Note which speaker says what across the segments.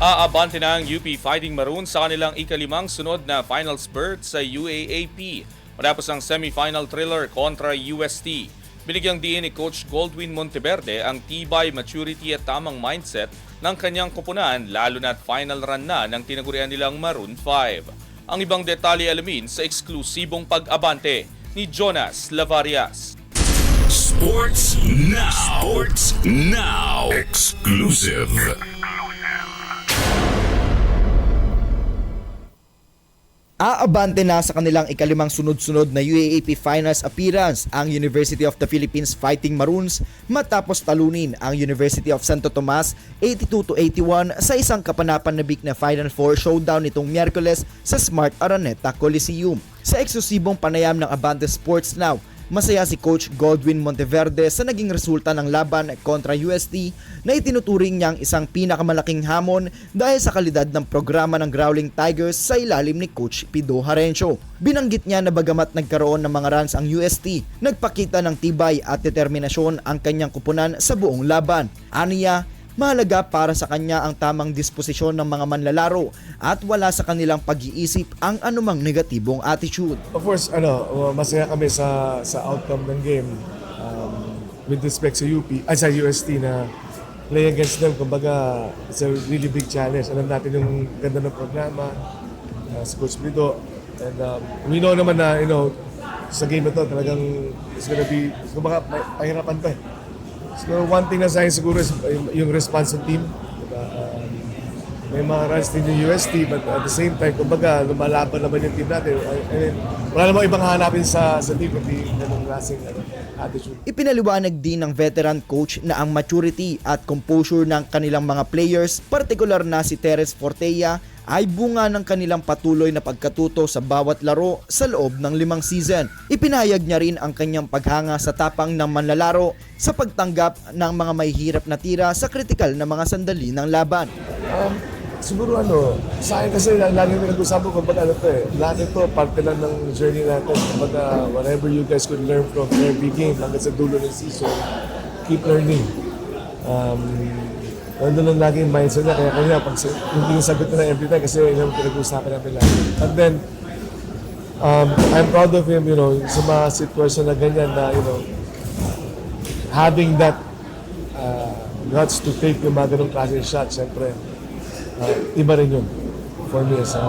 Speaker 1: Aabante na ang UP Fighting Maroons sa kanilang ikalimang sunod na final spurt sa UAAP matapos ang semifinal thriller kontra UST. Binigyang diin ni Coach Goldwin Monteverde ang tibay, maturity at tamang mindset ng kanyang koponan lalo na't final run na ng tinagurian nilang Maroon 5. Ang ibang detalye alamin sa eksklusibong pag-abante ni Jonas Lavarias.
Speaker 2: Sports Now. Sports Now. Exclusive.
Speaker 3: Aabante na sa kanilang ikalimang sunod-sunod na UAAP Finals appearance ang University of the Philippines Fighting Maroons matapos talunin ang University of Santo Tomas 82-81 sa isang kapanapanabik na Final Four showdown nitong Miyerkules sa Smart Araneta Coliseum. Sa eksklusibong panayam ng Abante Sports Now, masaya si Coach Goldwin Monteverde sa naging resulta ng laban kontra UST na itinuturing niyang isang pinakamalaking hamon dahil sa kalidad ng programa ng Growling Tigers sa ilalim ni Coach Pido Harencio. Binanggit niya na bagamat nagkaroon ng mga runs ang UST, nagpakita ng tibay at determinasyon ang kanyang kupunan sa buong laban. Aniya, mahalaga para sa kanya ang tamang disposisyon ng mga manlalaro at wala sa kanilang pag-iisip ang anumang negatibong attitude.
Speaker 4: Of course, masaya kami sa outcome ng game with respect sa sa UST na play against them. Kumbaga, it's a really big challenge. Alam natin yung ganda ng programa sa Coach Pido. And we know naman na, sa game na to, talagang it's gonna be, kumbaga, pahirapan to eh. So one thing na sa akin siguro is yung response ng team. May mga runs din yung UST but at the same time, kumbaga lumalaban naman yung team natin. Wala namang ibang hanapin sa team kundi ganung klaseng attitude.
Speaker 3: Ipinaliwanag din ng veteran coach na ang maturity at composure ng kanilang mga players, partikular na si Terence Fortea, ay bunga ng kanilang patuloy na pagkatuto sa bawat laro sa loob ng 5 season. Ipinahayag niya rin ang kanyang paghanga sa tapang ng manlalaro sa pagtanggap ng mga mahihirap na tira sa kritikal na mga sandali ng laban.
Speaker 4: Siguro sa akin kasi lagi pinag-usapan ko kumbaga lahat ito parte lang ng journey natin. Kumbaga whatever you guys could learn from every game hanggang sa dulo ng season, keep learning. Nandun lang lagi yung mindset niya, kaya pag hindi yung sagot na every time kasi yun yung pinag-uusapan namin lagi. And then, I'm proud of him, sa mga sitwasyon na ganyan na, having that guts to take yung mga ganong klase shot, syempre, iba rin yun for me as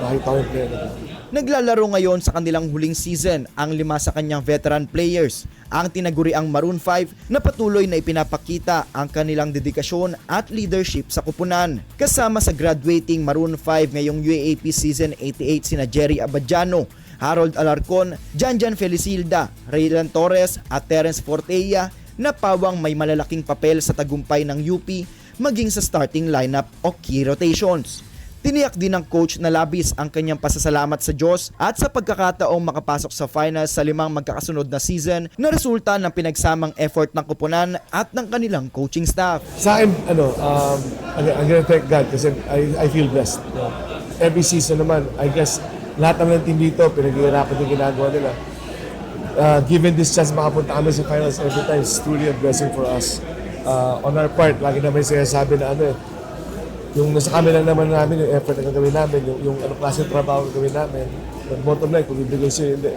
Speaker 4: makita ko yung player na.
Speaker 3: Naglalaro ngayon sa kanilang huling season ang 5 sa kanyang veteran players, ang tinaguriang Maroon 5 na patuloy na ipinapakita ang kanilang dedikasyon at leadership sa kupunan. Kasama sa graduating Maroon 5 ngayong UAAP Season 88 sina Jerry Abadiano, Harold Alarcon, Janjan Felicilda, Raylan Torres at Terence Fortea na pawang may malalaking papel sa tagumpay ng UP maging sa starting lineup o key rotations. Tiniyak din ng coach na labis ang kanyang pasasalamat sa Diyos at sa pagkakataong makapasok sa finals sa 5 magkakasunod na season na resulta ng pinagsamang effort ng kupunan at ng kanilang coaching staff.
Speaker 4: Sa akin, I'm gonna thank God kasi I feel blessed. Every season naman, I guess, lahat naman ng team dito, pinag-iirapan yung ginagawa nila. Given this chance, makapunta kami sa finals every time, it's truly a blessing for us. On our part, lagi naman sinasabi na yung nasa kami lang naman namin, yung effort na gagawin namin, yung klase ng trabaho na gagawin namin, but bottom line, kung bibigay siya, hindi.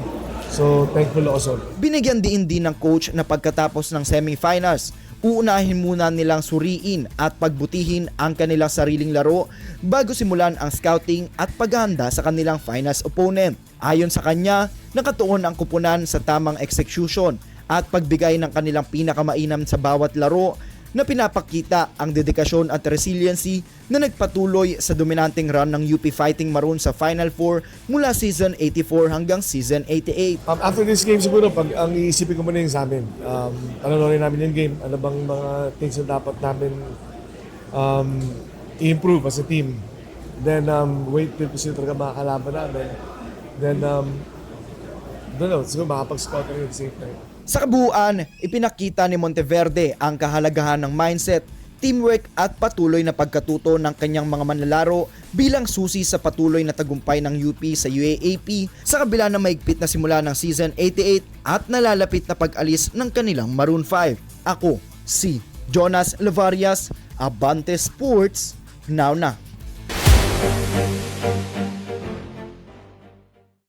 Speaker 4: So, thankful ako.
Speaker 3: Binigyan din ng coach na pagkatapos ng semifinals, uunahin muna nilang suriin at pagbutihin ang kanilang sariling laro bago simulan ang scouting at paghahanda sa kanilang finals opponent. Ayon sa kanya, nakatuon ang kupunan sa tamang execution at pagbigay ng kanilang pinakamainam sa bawat laro na pinapakita ang dedikasyon at resiliency na nagpatuloy sa dominanteng run ng UP Fighting Maroon sa Final Four mula Season 84 hanggang Season 88.
Speaker 4: After this game siguro, ang iisipin ko muna yung sa amin. Panonorin namin yung game, ano bang mga things na dapat namin i-improve as a team. Then wait till sino talaga makakalaban namin. Then, siguro makapag-scout rin at the same time.
Speaker 3: Sa kabuuan, ipinakita ni Monteverde ang kahalagahan ng mindset, teamwork at patuloy na pagkatuto ng kanyang mga manlalaro bilang susi sa patuloy na tagumpay ng UP sa UAAP sa kabila ng maigpit na simula ng Season 88 at nalalapit na pag-alis ng kanilang Maroon 5. Ako, si Jonas Lavarias, Abante Sports Now na.